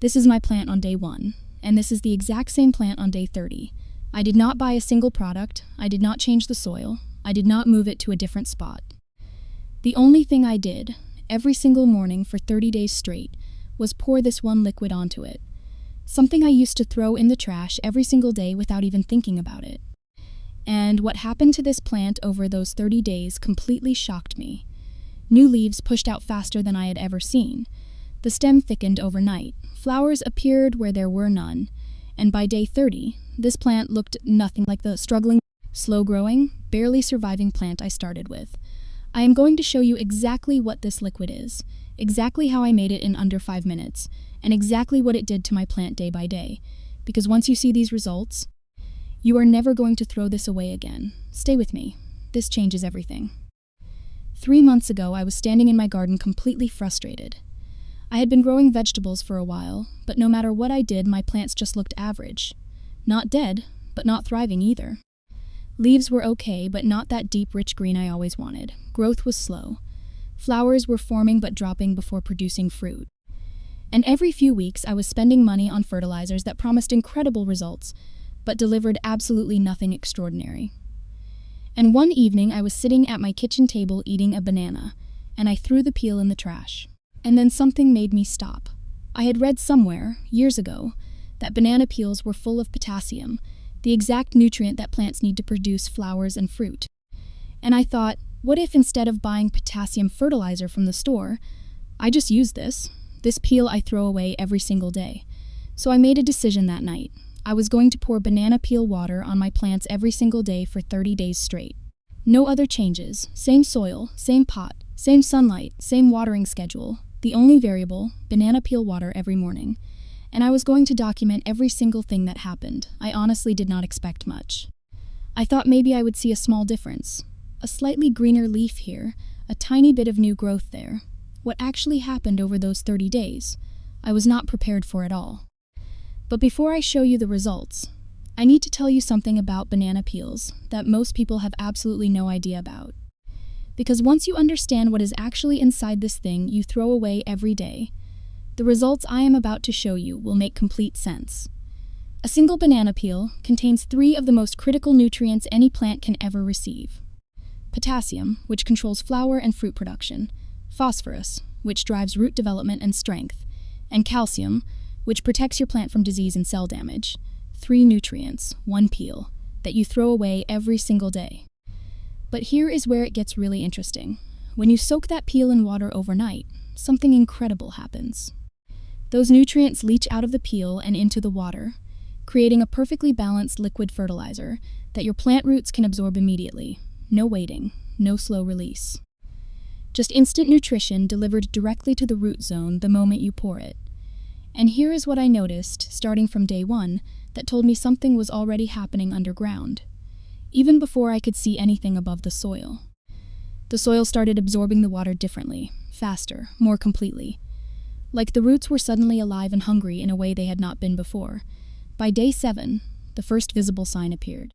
This is my plant on day 1, and this is the exact same plant on day 30. I did not buy a single product, I did not change the soil, I did not move it to a different spot. The only thing I did, every single morning for 30 days straight, was pour this one liquid onto it. Something I used to throw in the trash every single day without even thinking about it. And what happened to this plant over those 30 days completely shocked me. New leaves pushed out faster than I had ever seen. The stem thickened overnight, flowers appeared where there were none, and by day 30, this plant looked nothing like the struggling, slow-growing, barely surviving plant I started with. I am going to show you exactly what this liquid is, exactly how I made it in under 5 minutes, and exactly what it did to my plant day by day, because once you see these results, you are never going to throw this away again. Stay with me. This changes everything. 3 months ago, I was standing in my garden completely frustrated. I had been growing vegetables for a while, but no matter what I did, my plants just looked average. Not dead, but not thriving either. Leaves were okay, but not that deep, rich green I always wanted. Growth was slow. Flowers were forming but dropping before producing fruit. And every few weeks, I was spending money on fertilizers that promised incredible results, but delivered absolutely nothing extraordinary. And one evening, I was sitting at my kitchen table eating a banana, and I threw the peel in the trash. And then something made me stop. I had read somewhere, years ago, that banana peels were full of potassium, the exact nutrient that plants need to produce flowers and fruit. And I thought, what if instead of buying potassium fertilizer from the store, I just use this? This peel I throw away every single day. So I made a decision that night. I was going to pour banana peel water on my plants every single day for 30 days straight. No other changes, same soil, same pot, same sunlight, same watering schedule. The only variable, banana peel water every morning. And I was going to document every single thing that happened. I honestly did not expect much. I thought maybe I would see a small difference. A slightly greener leaf here, a tiny bit of new growth there. What actually happened over those 30 days, I was not prepared for at all. But before I show you the results, I need to tell you something about banana peels that most people have absolutely no idea about. Because once you understand what is actually inside this thing you throw away every day, the results I am about to show you will make complete sense. A single banana peel contains 3 of the most critical nutrients any plant can ever receive. Potassium, which controls flower and fruit production, phosphorus, which drives root development and strength, and calcium, which protects your plant from disease and cell damage. 3 nutrients, 1 peel, that you throw away every single day. But here is where it gets really interesting. When you soak that peel in water overnight, something incredible happens. Those nutrients leach out of the peel and into the water, creating a perfectly balanced liquid fertilizer that your plant roots can absorb immediately. No waiting, no slow release. Just instant nutrition delivered directly to the root zone the moment you pour it. And here is what I noticed, starting from day 1, that told me something was already happening underground, even before I could see anything above the soil. The soil started absorbing the water differently, faster, more completely. Like the roots were suddenly alive and hungry in a way they had not been before. By day 7, the first visible sign appeared.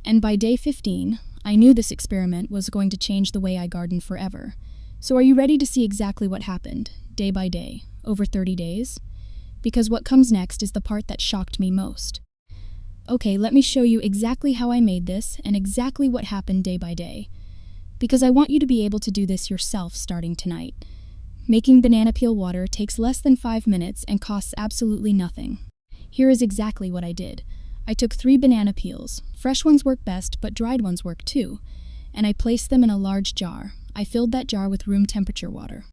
And by day 15, I knew this experiment was going to change the way I gardened forever. So are you ready to see exactly what happened, day by day, over 30 days? Because what comes next is the part that shocked me most. Okay, let me show you exactly how I made this and exactly what happened day by day. Because I want you to be able to do this yourself starting tonight. Making banana peel water takes less than 5 minutes and costs absolutely nothing. Here is exactly what I did. I took 3 banana peels. Fresh ones work best, but dried ones work too. And I placed them in a large jar. I filled that jar with room temperature water.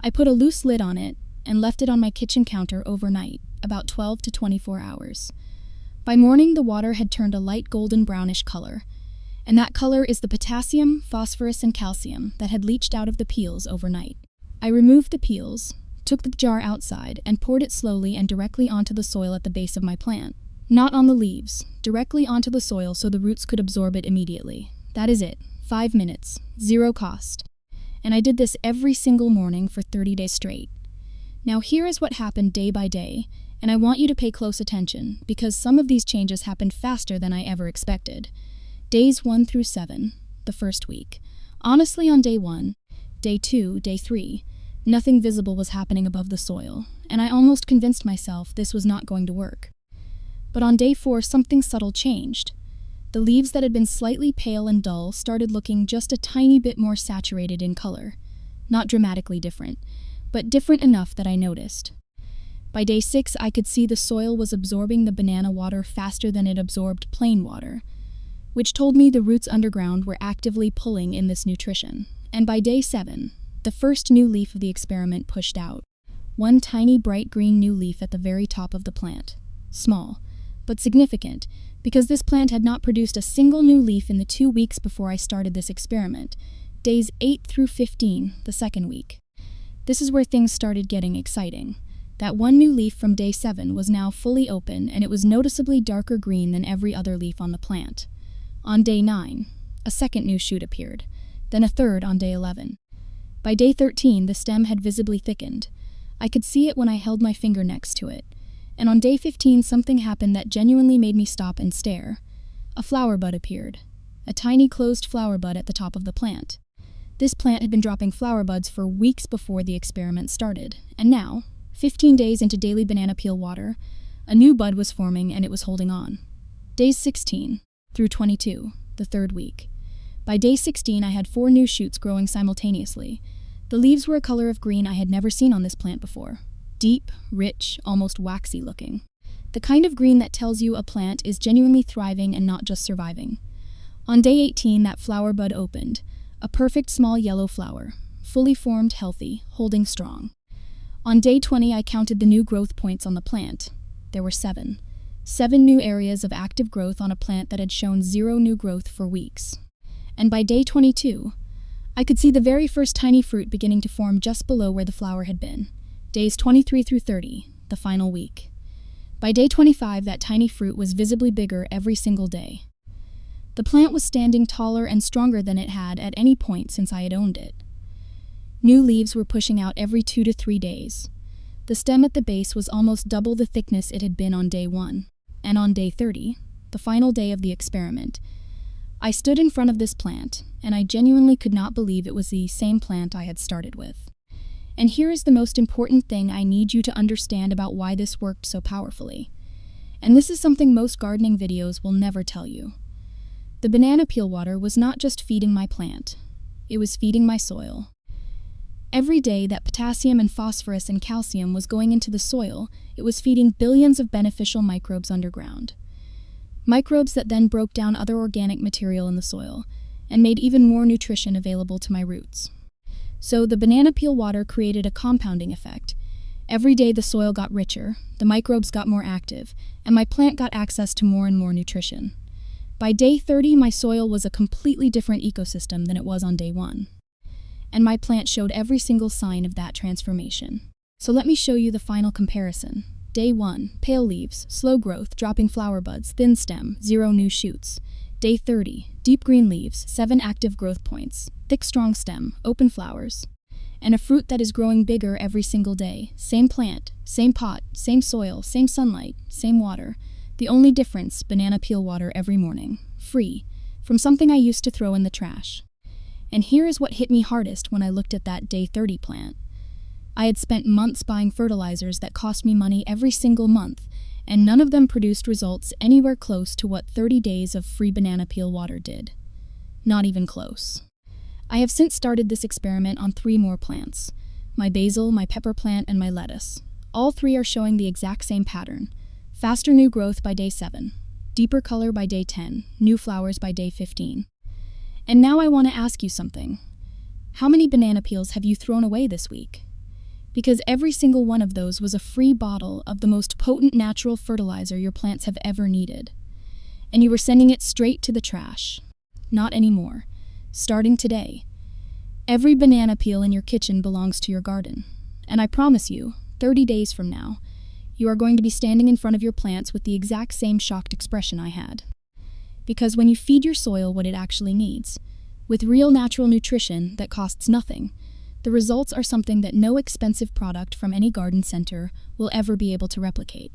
I put a loose lid on it and left it on my kitchen counter overnight, about 12 to 24 hours. By morning, the water had turned a light golden brownish color, and that color is the potassium, phosphorus, and calcium that had leached out of the peels overnight. I removed the peels, took the jar outside, and poured it slowly and directly onto the soil at the base of my plant. Not on the leaves, directly onto the soil so the roots could absorb it immediately. That is it. 5 minutes, 0 cost. And I did this every single morning for 30 days straight. Now here is what happened day by day, and I want you to pay close attention, because some of these changes happened faster than I ever expected. Days 1 through 7, the first week. Honestly, on day 1, day 2, day 3, nothing visible was happening above the soil, and I almost convinced myself this was not going to work. But on day 4, something subtle changed. The leaves that had been slightly pale and dull started looking just a tiny bit more saturated in color. Not dramatically different, but different enough that I noticed. By day 6, I could see the soil was absorbing the banana water faster than it absorbed plain water, which told me the roots underground were actively pulling in this nutrition. And by day 7, the first new leaf of the experiment pushed out. One tiny bright green new leaf at the very top of the plant. Small, but significant, because this plant had not produced a single new leaf in the 2 weeks before I started this experiment, days 8 through 15, the second week. This is where things started getting exciting. That one new leaf from day 7 was now fully open, and it was noticeably darker green than every other leaf on the plant. On day 9, a second new shoot appeared, then a third on day 11. By day 13, the stem had visibly thickened. I could see it when I held my finger next to it. And on day 15, something happened that genuinely made me stop and stare. A flower bud appeared. A tiny closed flower bud at the top of the plant. This plant had been dropping flower buds for weeks before the experiment started, and now, 15 days into daily banana peel water, a new bud was forming and it was holding on. Days 16 through 22, the third week. By day 16, I had 4 new shoots growing simultaneously. The leaves were a color of green I had never seen on this plant before. Deep, rich, almost waxy looking. The kind of green that tells you a plant is genuinely thriving and not just surviving. On day 18, that flower bud opened. A perfect small yellow flower. Fully formed, healthy, holding strong. On day 20, I counted the new growth points on the plant. There were 7. 7 new areas of active growth on a plant that had shown 0 new growth for weeks. And by day 22, I could see the very first tiny fruit beginning to form just below where the flower had been. Days 23 through 30, the final week. By day 25, that tiny fruit was visibly bigger every single day. The plant was standing taller and stronger than it had at any point since I had owned it. New leaves were pushing out every 2 to 3 days. The stem at the base was almost double the thickness it had been on day 1. And on day 30, the final day of the experiment, I stood in front of this plant, and I genuinely could not believe it was the same plant I had started with. And here is the most important thing I need you to understand about why this worked so powerfully. And this is something most gardening videos will never tell you. The banana peel water was not just feeding my plant, it was feeding my soil. Every day that potassium and phosphorus and calcium was going into the soil, it was feeding billions of beneficial microbes underground. Microbes that then broke down other organic material in the soil and made even more nutrition available to my roots. So the banana peel water created a compounding effect. Every day the soil got richer, the microbes got more active, and my plant got access to more and more nutrition. By day 30, my soil was a completely different ecosystem than it was on day 1. And my plant showed every single sign of that transformation. So let me show you the final comparison. Day 1, pale leaves, slow growth, dropping flower buds, thin stem, 0 new shoots. Day 30, deep green leaves, 7 active growth points, thick strong stem, open flowers, and a fruit that is growing bigger every single day. Same plant, same pot, same soil, same sunlight, same water. The only difference, banana peel water every morning, free, from something I used to throw in the trash. And here is what hit me hardest when I looked at that day 30 plant. I had spent months buying fertilizers that cost me money every single month, and none of them produced results anywhere close to what 30 days of free banana peel water did. Not even close. I have since started this experiment on 3 more plants. My basil, my pepper plant, and my lettuce. All 3 are showing the exact same pattern. Faster new growth by day 7. Deeper color by day 10. New flowers by day 15. And now I want to ask you something. How many banana peels have you thrown away this week? Because every single one of those was a free bottle of the most potent natural fertilizer your plants have ever needed. And you were sending it straight to the trash. Not anymore. Starting today. Every banana peel in your kitchen belongs to your garden. And I promise you, 30 days from now, you are going to be standing in front of your plants with the exact same shocked expression I had. Because when you feed your soil what it actually needs, with real natural nutrition that costs nothing, the results are something that no expensive product from any garden center will ever be able to replicate.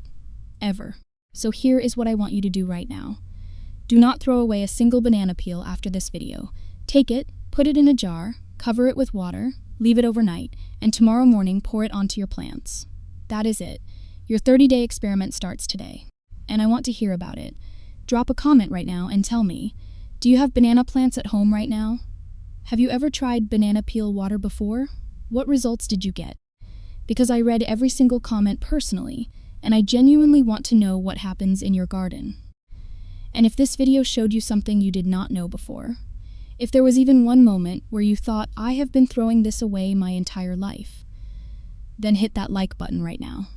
Ever. So here is what I want you to do right now. Do not throw away a single banana peel after this video. Take it, put it in a jar, cover it with water, leave it overnight, and tomorrow morning pour it onto your plants. that is it. Your 30-day experiment starts today. And I want to hear about it. Drop a comment right now and tell me, do you have banana plants at home right now? Have you ever tried banana peel water before? What results did you get? Because I read every single comment personally, and I genuinely want to know what happens in your garden. And if this video showed you something you did not know before, if there was even one moment where you thought, I have been throwing this away my entire life, then hit that like button right now.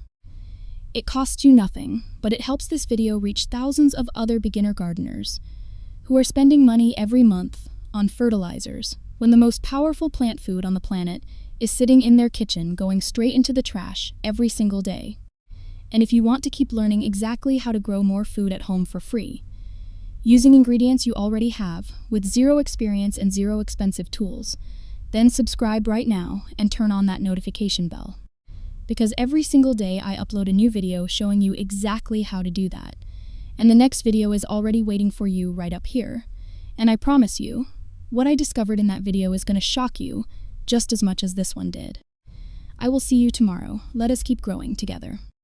It costs you nothing, but it helps this video reach thousands of other beginner gardeners who are spending money every month on fertilizers when the most powerful plant food on the planet is sitting in their kitchen going straight into the trash every single day. And if you want to keep learning exactly how to grow more food at home for free, using ingredients you already have with zero experience and zero expensive tools, then subscribe right now and turn on that notification bell. Because every single day I upload a new video showing you exactly how to do that. And the next video is already waiting for you right up here. And I promise you, what I discovered in that video is going to shock you just as much as this one did. I will see you tomorrow. Let us keep growing together.